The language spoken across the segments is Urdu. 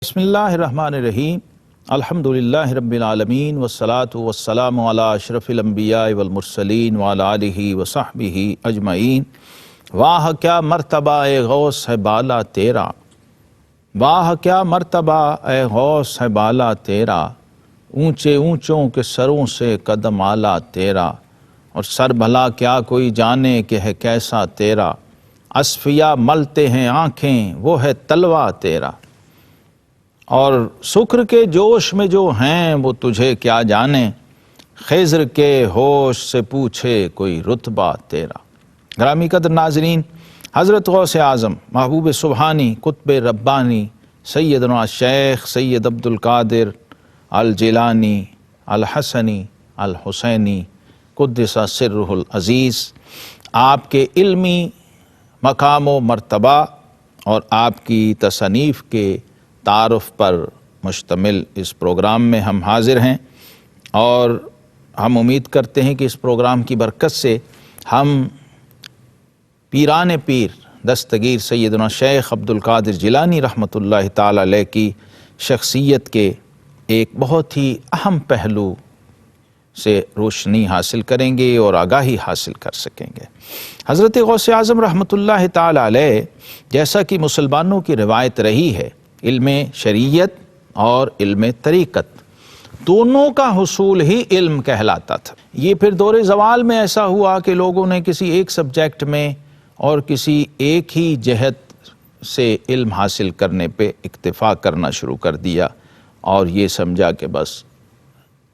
بسم اللہ الرحمن الرحیم الحمدللہ رب العالمین والصلاة والسلام علی اشرف الانبیاء والمرسلین وعلی آلہ وصحبہ اجمعین۔ واہ کیا مرتبہ اے غوث ہے بالا تیرا، واہ کیا مرتبہ اے غوث ہے بالا تیرا، اونچے اونچوں کے سروں سے قدم اعلیٰ تیرا، اور سر بھلا کیا کوئی جانے کہ ہے کیسا تیرا، اصفیا ملتے ہیں آنکھیں وہ ہے تلوہ تیرا، اور سکر کے جوش میں جو ہیں وہ تجھے کیا جانے، خضر کے ہوش سے پوچھے کوئی رتبہ تیرا۔ گرامی قدر ناظرین، حضرت غوث اعظم محبوب سبحانی قطب ربانی سیدنا شیخ سید عبدالقادر الجیلانی الحسنی الحسینی قدس سرہ العزیز، آپ کے علمی مقام و مرتبہ اور آپ کی تصانیف کے تعارف پر مشتمل اس پروگرام میں ہم حاضر ہیں، اور ہم امید کرتے ہیں کہ اس پروگرام کی برکت سے ہم پیران پیر دستگیر سیدنا شیخ عبدالقادر جیلانی رحمۃ اللہ تعالی علیہ کی شخصیت کے ایک بہت ہی اہم پہلو سے روشنی حاصل کریں گے اور آگاہی حاصل کر سکیں گے۔ حضرت غوث اعظم رحمۃ اللہ تعالی علیہ، جیسا کہ مسلمانوں کی روایت رہی ہے، علم شریعت اور علم طریقت دونوں کا حصول ہی علم کہلاتا تھا۔ یہ پھر دور زوال میں ایسا ہوا کہ لوگوں نے کسی ایک سبجیکٹ میں اور کسی ایک ہی جہت سے علم حاصل کرنے پہ اکتفا کرنا شروع کر دیا، اور یہ سمجھا کہ بس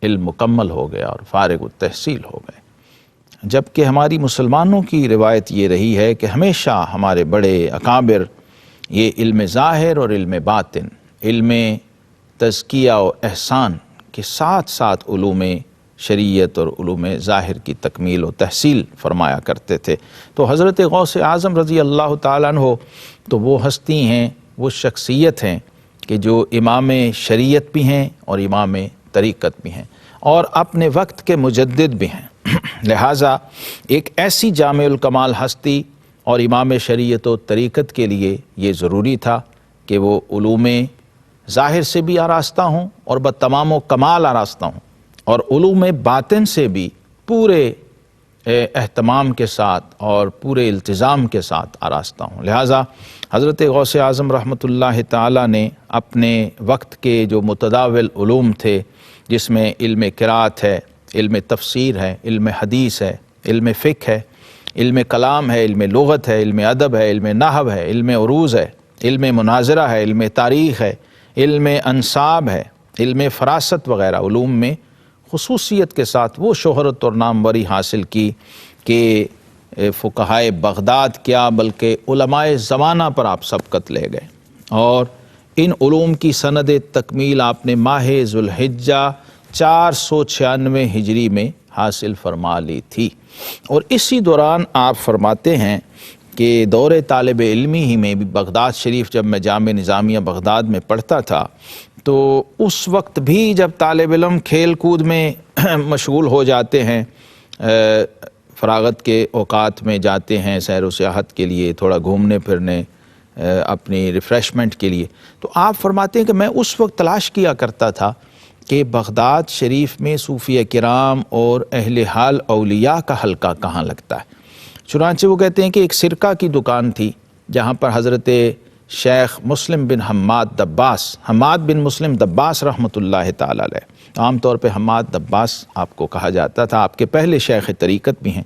علم مکمل ہو گیا اور فارغ التحصیل ہو گئے، جبکہ ہماری مسلمانوں کی روایت یہ رہی ہے کہ ہمیشہ ہمارے بڑے اکابر یہ علم ظاہر اور علم باطن، علم تزکیہ و احسان کے ساتھ ساتھ علوم شریعت اور علوم ظاہر کی تکمیل و تحصیل فرمایا کرتے تھے۔ تو حضرت غوث اعظم رضی اللہ تعالیٰ عنہ تو وہ ہستی ہیں، وہ شخصیت ہیں کہ جو امام شریعت بھی ہیں اور امام طریقت بھی ہیں، اور اپنے وقت کے مجدد بھی ہیں۔ لہٰذا ایک ایسی جامع الکمال ہستی اور امام شریعت و طریقت کے لیے یہ ضروری تھا کہ وہ علوم ظاہر سے بھی آراستہ ہوں اور بتمام و کمال آراستہ ہوں، اور علوم باطن سے بھی پورے اہتمام کے ساتھ اور پورے التزام کے ساتھ آراستہ ہوں۔ لہٰذا حضرت غوث اعظم رحمۃ اللہ تعالیٰ نے اپنے وقت کے جو متداول علوم تھے، جس میں علم قرات ہے، علم تفسیر ہے، علم حدیث ہے، علم فقہ ہے، علم کلام ہے، علم لغت ہے، علم ادب ہے، علم نحو ہے، علم عروض ہے، علم مناظرہ ہے، علم تاریخ ہے، علم انساب ہے، علم فراست وغیرہ علوم میں خصوصیت کے ساتھ وہ شہرت اور ناموری حاصل کی کہ فقہائے بغداد کیا بلکہ علماء زمانہ پر آپ سبقت لے گئے، اور ان علوم کی سند تکمیل آپ نے ماہ ذوالحجہ 496 ہجری میں حاصل فرما لی تھی۔ اور اسی دوران آپ فرماتے ہیں کہ دور طالب علمی ہی میں بھی بغداد شریف، جب میں جامع نظامیہ بغداد میں پڑھتا تھا، تو اس وقت بھی جب طالب علم کھیل کود میں مشغول ہو جاتے ہیں، فراغت کے اوقات میں جاتے ہیں سیر و سیاحت کے لیے، تھوڑا گھومنے پھرنے، اپنی ریفریشمنٹ کے لیے، تو آپ فرماتے ہیں کہ میں اس وقت تلاش کیا کرتا تھا کہ بغداد شریف میں صوفیہ کرام اور اہل حال اولیاء کا حلقہ کہاں لگتا ہے۔ چنانچہ وہ کہتے ہیں کہ ایک سرکہ کی دکان تھی جہاں پر حضرت شیخ مسلم بن حماد بن مسلم دباس رحمۃ اللہ تعالی علیہ، عام طور پہ حماد دباس آپ کو کہا جاتا تھا، آپ کے پہلے شیخ طریقت بھی ہیں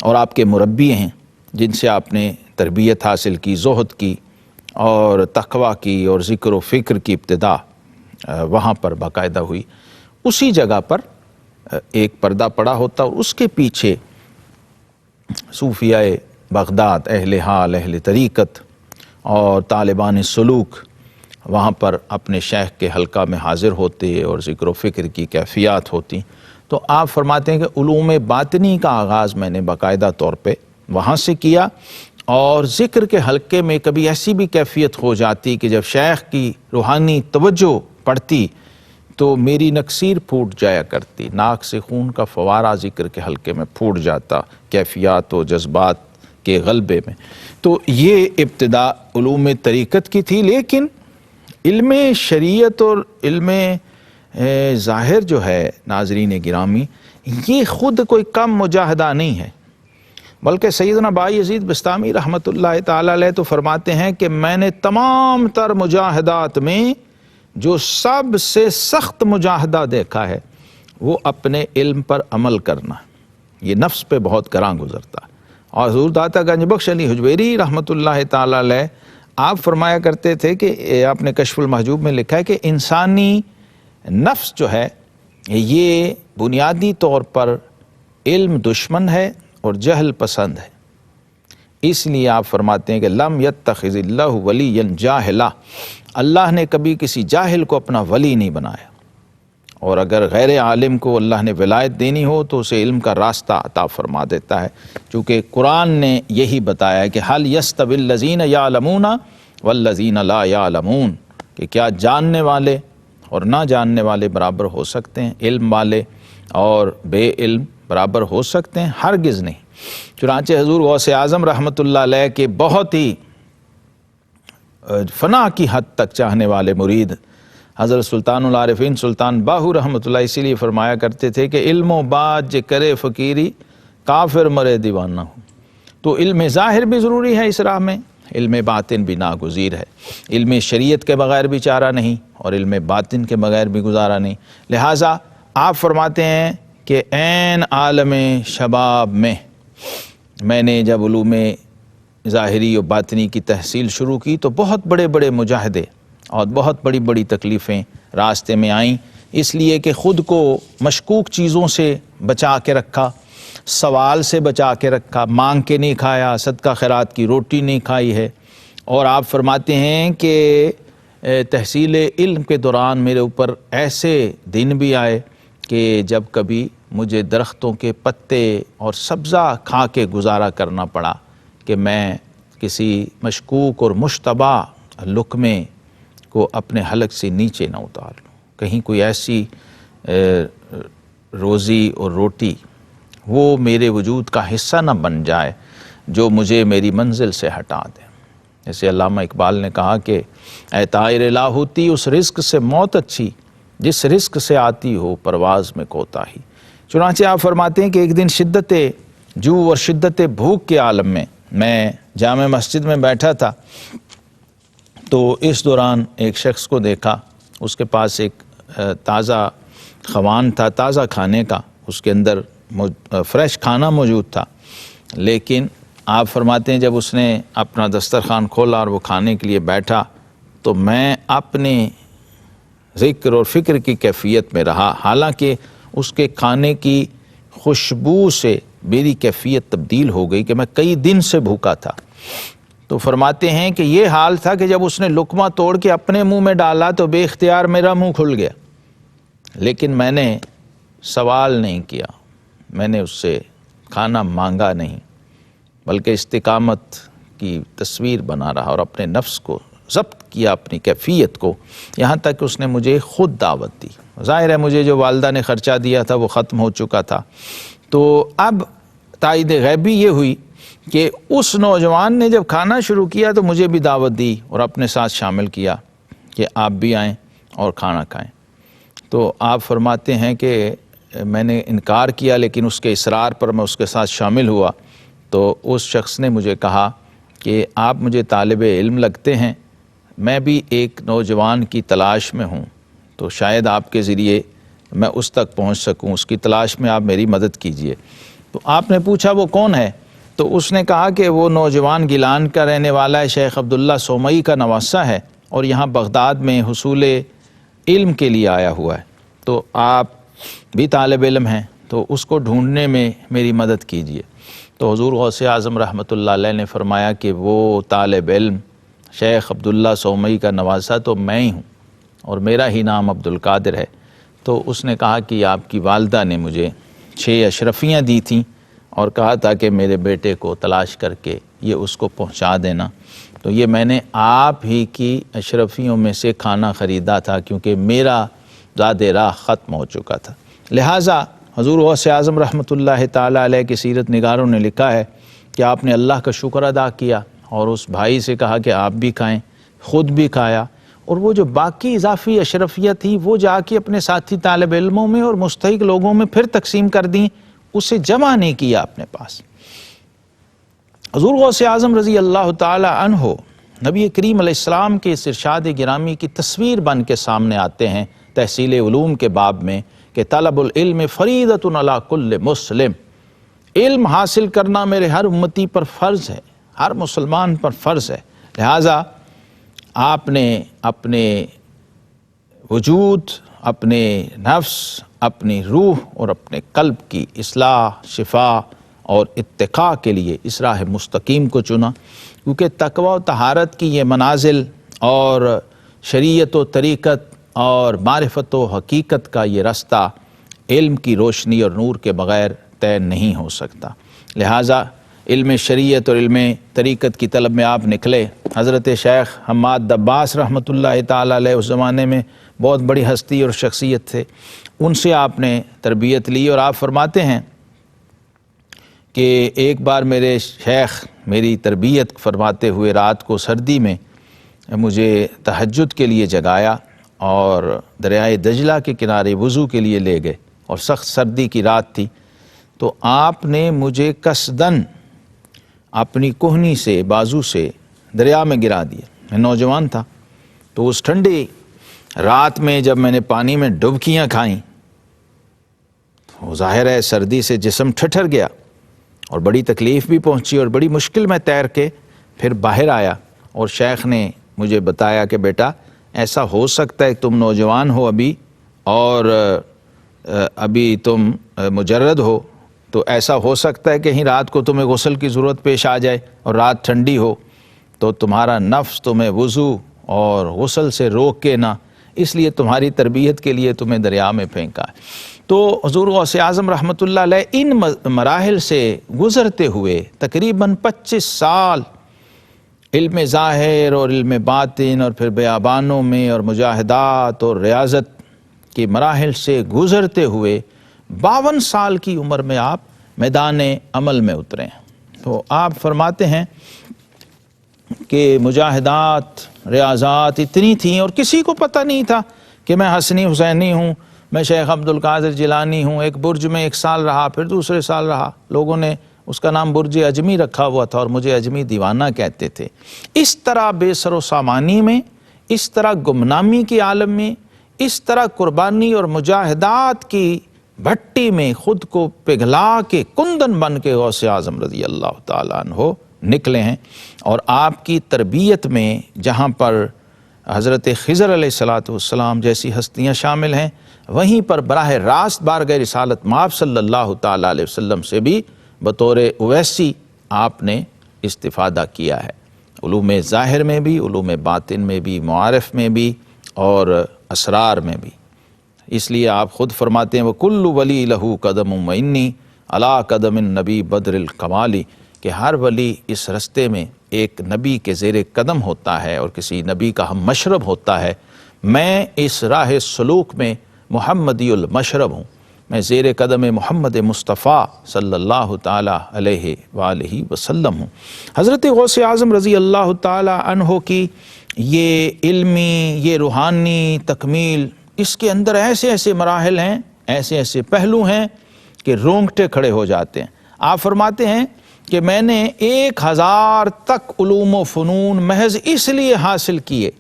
اور آپ کے مربی ہیں، جن سے آپ نے تربیت حاصل کی، زہد کی اور تقویٰ کی اور ذکر و فکر کی ابتدا وہاں پر باقاعدہ ہوئی۔ اسی جگہ پر ایک پردہ پڑا ہوتا اور اس کے پیچھے صوفیاء بغداد، اہل حال، اہل طریقت اور طالبان سلوک وہاں پر اپنے شیخ کے حلقہ میں حاضر ہوتے اور ذکر و فکر کی کیفیات ہوتی۔ تو آپ فرماتے ہیں کہ علوم باطنی کا آغاز میں نے باقاعدہ طور پہ وہاں سے کیا، اور ذکر کے حلقے میں کبھی ایسی بھی کیفیت ہو جاتی کہ جب شیخ کی روحانی توجہ پڑتی تو میری نکسیر پھوٹ جایا کرتی، ناک سے خون کا فوارہ ذکر کے حلقے میں پھوٹ جاتا کیفیات و جذبات کے غلبے میں۔ تو یہ ابتدا علوم طریقت کی تھی، لیکن علم شریعت اور علم ظاہر جو ہے ناظرین گرامی، یہ خود کوئی کم مجاہدہ نہیں ہے، بلکہ سیدنا بائی یزید بسطامی رحمۃ اللہ تعالی علیہ تو فرماتے ہیں کہ میں نے تمام تر مجاہدات میں جو سب سے سخت مجاہدہ دیکھا ہے وہ اپنے علم پر عمل کرنا، یہ نفس پہ بہت گراں گزرتا ہے۔ اور حضور داتا گنج بخش علی حجویری رحمۃ اللہ تعالی علیہ آپ فرمایا کرتے تھے کہ آپ نے کشف المحجوب میں لکھا ہے کہ انسانی نفس جو ہے یہ بنیادی طور پر علم دشمن ہے اور جہل پسند ہے، اس لیے آپ فرماتے ہیں کہ لم یتخذ اللہ ولیا جاہلا، اللہ نے کبھی کسی جاہل کو اپنا ولی نہیں بنایا، اور اگر غیر عالم کو اللہ نے ولایت دینی ہو تو اسے علم کا راستہ عطا فرما دیتا ہے، چونکہ قرآن نے یہی بتایا ہے کہ حل یستوی الذین یعلمون والذین لا یعلمون، کہ کیا جاننے والے اور نہ جاننے والے برابر ہو سکتے ہیں، علم والے اور بے علم برابر ہو سکتے ہیں؟ ہرگز نہیں۔ چنانچہ حضور غوث اعظم رحمۃ اللہ علیہ کے بہت ہی فنا کی حد تک چاہنے والے مرید حضرت سلطان العارفین سلطان باہو رحمۃ اللہ اسی لیے فرمایا کرتے تھے کہ علم و بات جے کرے فقیری کافر مرے دیوانہ ہوں۔ تو علم ظاہر بھی ضروری ہے اس راہ میں، علم باطن بھی ناگزیر ہے، علم شریعت کے بغیر بھی چارہ نہیں اور علم باطن کے بغیر بھی گزارا نہیں۔ لہٰذا آپ فرماتے ہیں کہ عین عالم شباب میں نے جب علوم ظاہری و باطنی کی تحصیل شروع کی تو بہت بڑے بڑے مجاہدے اور بہت بڑی بڑی تکلیفیں راستے میں آئیں، اس لیے کہ خود کو مشکوک چیزوں سے بچا کے رکھا، سوال سے بچا کے رکھا، مانگ کے نہیں کھایا، صدقہ خیرات کی روٹی نہیں کھائی ہے۔ اور آپ فرماتے ہیں کہ تحصیل علم کے دوران میرے اوپر ایسے دن بھی آئے کہ جب کبھی مجھے درختوں کے پتے اور سبزہ کھا کے گزارا کرنا پڑا کہ میں کسی مشکوک اور مشتبہ لقمے کو اپنے حلق سے نیچے نہ اتار لوں، کہیں کوئی ایسی روزی اور روٹی وہ میرے وجود کا حصہ نہ بن جائے جو مجھے میری منزل سے ہٹا دے۔ جیسے علامہ اقبال نے کہا کہ اے طائر لاہوتی اس رزق سے موت اچھی جس رزق سے آتی ہو پرواز میں کوتاہی۔ چنانچہ آپ فرماتے ہیں کہ ایک دن شدت جو اور شدت بھوک کے عالم میں جامع مسجد میں بیٹھا تھا تو اس دوران ایک شخص کو دیکھا، اس کے پاس ایک تازہ خوان تھا، تازہ کھانے کا، اس کے اندر فریش کھانا موجود تھا، لیکن آپ فرماتے ہیں جب اس نے اپنا دسترخوان کھولا اور وہ کھانے کے لیے بیٹھا تو میں اپنے ذکر اور فکر کی کیفیت میں رہا، حالانکہ اس کے کھانے کی خوشبو سے میری کیفیت تبدیل ہو گئی کہ میں کئی دن سے بھوکا تھا۔ تو فرماتے ہیں کہ یہ حال تھا کہ جب اس نے لقمہ توڑ کے اپنے منہ میں ڈالا تو بے اختیار میرا منہ کھل گیا، لیکن میں نے سوال نہیں کیا، میں نے اس سے کھانا مانگا نہیں، بلکہ استقامت کی تصویر بنا رہا اور اپنے نفس کو ضبط کیا، اپنی کیفیت کو، یہاں تک کہ اس نے مجھے خود دعوت دی۔ ظاہر ہے مجھے جو والدہ نے خرچہ دیا تھا وہ ختم ہو چکا تھا، تو اب تائید غیبی یہ ہوئی کہ اس نوجوان نے جب کھانا شروع کیا تو مجھے بھی دعوت دی اور اپنے ساتھ شامل کیا کہ آپ بھی آئیں اور کھانا کھائیں۔ تو آپ فرماتے ہیں کہ میں نے انکار کیا، لیکن اس کے اصرار پر میں اس کے ساتھ شامل ہوا تو اس شخص نے مجھے کہا کہ آپ مجھے طالب علم لگتے ہیں، میں بھی ایک نوجوان کی تلاش میں ہوں، تو شاید آپ کے ذریعے میں اس تک پہنچ سکوں، اس کی تلاش میں آپ میری مدد کیجئے۔ تو آپ نے پوچھا وہ کون ہے؟ تو اس نے کہا کہ وہ نوجوان گیلان کا رہنے والا ہے، شیخ عبداللہ سومئی کا نواسہ ہے اور یہاں بغداد میں حصول علم کے لیے آیا ہوا ہے، تو آپ بھی طالب علم ہیں تو اس کو ڈھونڈنے میں میری مدد کیجئے۔ تو حضور غوث اعظم رحمۃ اللہ علیہ نے فرمایا کہ وہ طالب علم شیخ عبداللہ سومئی کا نواسہ تو میں ہی ہوں اور میرا ہی نام عبدالقادر ہے۔ تو اس نے کہا کہ آپ کی والدہ نے مجھے 6 اشرفیاں دی تھیں اور کہا تھا کہ میرے بیٹے کو تلاش کر کے یہ اس کو پہنچا دینا، تو یہ میں نے آپ ہی کی اشرفیوں میں سے کھانا خریدا تھا کیونکہ میرا زاد راہ ختم ہو چکا تھا۔ لہٰذا حضور غوث اعظم رحمۃ اللہ تعالیٰ علیہ کے سیرت نگاروں نے لکھا ہے کہ آپ نے اللہ کا شکر ادا کیا اور اس بھائی سے کہا کہ آپ بھی کھائیں، خود بھی کھایا اور وہ جو باقی اضافی اشرفیہ تھی وہ جا کے اپنے ساتھی طالب علموں میں اور مستحق لوگوں میں پھر تقسیم کر دیں، اسے جمع نہیں کیا اپنے پاس۔ حضور غوث اعظم رضی اللہ تعالی عنہ نبی کریم علیہ السلام کے اس ارشاد گرامی کی تصویر بن کے سامنے آتے ہیں تحصیل علوم کے باب میں کہ طلب العلم فریضۃ علی کل مسلم، علم حاصل کرنا میرے ہر امتی پر فرض ہے، ہر مسلمان پر فرض ہے۔ لہٰذا آپ نے اپنے وجود، اپنے نفس، اپنی روح اور اپنے قلب کی اصلاح، شفا اور اتقاء کے لیے اس راہ مستقیم کو چنا، کیونکہ تقوی و طہارت کی یہ منازل اور شریعت و طریقت اور معرفت و حقیقت کا یہ رستہ علم کی روشنی اور نور کے بغیر طے نہیں ہو سکتا۔ لہٰذا علم شریعت اور علم طریقت کی طلب میں آپ نکلے۔ حضرت شیخ حماد دباس رحمۃ اللہ تعالی علیہ اس زمانے میں بہت بڑی ہستی اور شخصیت تھے، ان سے آپ نے تربیت لی، اور آپ فرماتے ہیں کہ ایک بار میرے شیخ میری تربیت فرماتے ہوئے رات کو سردی میں مجھے تہجد کے لیے جگایا اور دریائے دجلہ کے کنارے وضو کے لیے لے گئے، اور سخت سردی کی رات تھی، تو آپ نے مجھے قصداً اپنی کوہنی سے بازو سے دریا میں گرا دیا۔ میں نوجوان تھا، تو اس ٹھنڈی رات میں جب میں نے پانی میں ڈبکیاں کھائیں تو ظاہر ہے سردی سے جسم ٹھٹر گیا اور بڑی تکلیف بھی پہنچی، اور بڑی مشکل میں تیر کے پھر باہر آیا، اور شیخ نے مجھے بتایا کہ بیٹا ایسا ہو سکتا ہے تم نوجوان ہو ابھی، اور ابھی تم مجرد ہو، تو ایسا ہو سکتا ہے کہ کہیں رات کو تمہیں غسل کی ضرورت پیش آ جائے اور رات ٹھنڈی ہو، تو تمہارا نفس تمہیں وضو اور غسل سے روک کے نہ، اس لیے تمہاری تربیت کے لیے تمہیں دریا میں پھینکا ہے۔ تو حضور غوث اعظم رحمۃ اللہ علیہ ان مراحل سے گزرتے ہوئے تقریباً 25 سال علم ظاہر اور علم باطن اور پھر بیابانوں میں اور مجاہدات اور ریاضت کے مراحل سے گزرتے ہوئے 52 سال کی عمر میں آپ میدان عمل میں اترے ہیں۔ تو آپ فرماتے ہیں کہ مجاہدات، ریاضات اتنی تھیں اور کسی کو پتہ نہیں تھا کہ میں حسنی حسینی ہوں، میں شیخ عبد القادر جیلانی ہوں۔ ایک برج میں 1 سال رہا، پھر دوسرے سال رہا، لوگوں نے اس کا نام برج اجمی رکھا ہوا تھا اور مجھے اجمی دیوانہ کہتے تھے۔ اس طرح بے سر و سامانی میں، اس طرح گمنامی کے عالم میں، اس طرح قربانی اور مجاہدات کی بھٹی میں خود کو پگھلا کے کندن بن کے غوث اعظم رضی اللہ تعالیٰ عنہ نکلے ہیں، اور آپ کی تربیت میں جہاں پر حضرت خضر علیہ السلام جیسی ہستیاں شامل ہیں، وہیں پر براہ راست بارگاہ رسالت مآب صلی اللہ تعالیٰ علیہ وسلم سے بھی بطور اویسی آپ نے استفادہ کیا ہے، علوم ظاہر میں بھی، علوم باطن میں بھی، معارف میں بھی اور اسرار میں بھی۔ اس لیے آپ خود فرماتے ہیں وَكُلُّ وَلِي لَهُ قَدَمٌ وَإِنِّي عَلَىٰ قَدَمِ النَّبِي بَدْرِ الْكَمَالِ، کہ ہر ولی اس رستے میں ایک نبی کے زیر قدم ہوتا ہے اور کسی نبی کا ہم مشرب ہوتا ہے۔ میں اس راہ سلوک میں محمدی المشرب ہوں، میں زیر قدم محمد مصطفیٰ صلی اللہ تعالیٰ علیہ وآلہ وسلم ہوں۔ حضرت غوث اعظم رضی اللہ تعالیٰ عنہ کی یہ علمی، یہ روحانی تکمیل، اس کے اندر ایسے ایسے مراحل ہیں، ایسے ایسے پہلو ہیں کہ رونگٹے کھڑے ہو جاتے ہیں۔ آپ فرماتے ہیں کہ میں نے 1000 تک علوم و فنون محض اس لیے حاصل کیے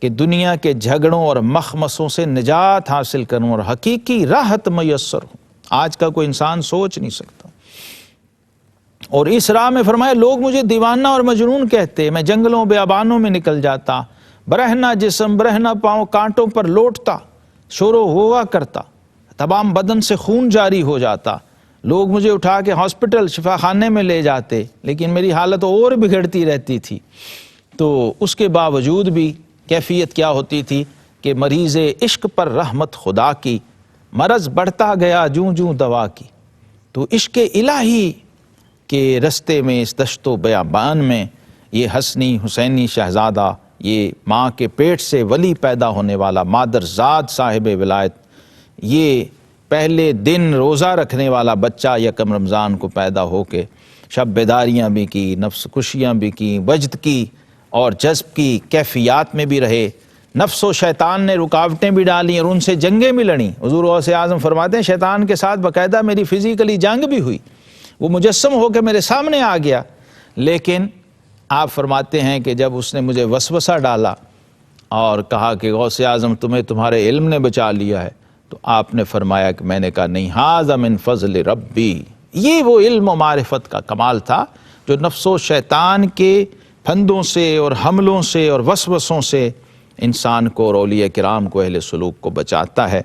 کہ دنیا کے جھگڑوں اور مخمصوں سے نجات حاصل کروں اور حقیقی راحت میسر ہوں۔ آج کا کوئی انسان سوچ نہیں سکتا۔ اور اس راہ میں فرمایا لوگ مجھے دیوانہ اور مجنون کہتے، میں جنگلوں بیابانوں میں نکل جاتا، برہنہ جسم برہنہ پاؤں کانٹوں پر لوٹتا، شور و غوغا کرتا، تمام بدن سے خون جاری ہو جاتا، لوگ مجھے اٹھا کے ہاسپٹل شفا خانے میں لے جاتے، لیکن میری حالت اور بگڑتی رہتی تھی۔ تو اس کے باوجود بھی کیفیت کیا ہوتی تھی کہ مریض عشق پر رحمت خدا کی، مرض بڑھتا گیا جوں جوں دوا کی۔ تو عشق الہی کے رستے میں، اس دشت و بیابان میں، یہ حسنی حسینی شہزادہ، یہ ماں کے پیٹ سے ولی پیدا ہونے والا مادر ذات صاحب ولایت، یہ پہلے دن روزہ رکھنے والا بچہ یکم رمضان کو پیدا ہو کے شب بیداریاں بھی کی، نفس کشیاں بھی کی، وجد کی اور جذب کی کیفیات میں بھی رہے، نفس و شیطان نے رکاوٹیں بھی ڈالیں اور ان سے جنگیں بھی لڑیں. حضور غوث اعظم فرماتے ہیں شیطان کے ساتھ باقاعدہ میری فزیکلی جنگ بھی ہوئی، وہ مجسم ہو کے میرے سامنے آ گیا، لیکن آپ فرماتے ہیں کہ جب اس نے مجھے وسوسہ ڈالا اور کہا کہ غوث اعظم تمہیں تمہارے علم نے بچا لیا ہے، تو آپ نے فرمایا کہ میں نے کہا نہیں، ھذا من فضل ربی. یہ وہ علم و معرفت کا کمال تھا جو نفس و شیطان کے پھندوں سے اور حملوں سے اور وسوسوں سے انسان کو اور اولیاء کرام کو، اہل سلوک کو بچاتا ہے.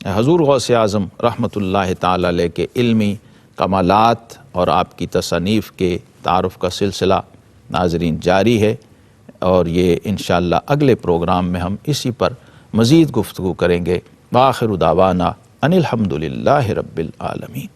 حضور غوث اعظم رحمۃ اللہ تعالی علیہ کے علمی کمالات اور آپ کی تصانیف کے تعارف کا سلسلہ ناظرین جاری ہے، اور یہ انشاءاللہ اگلے پروگرام میں ہم اسی پر مزید گفتگو کریں گے. وآخر دعوانا ان الحمد للہ رب العالمین.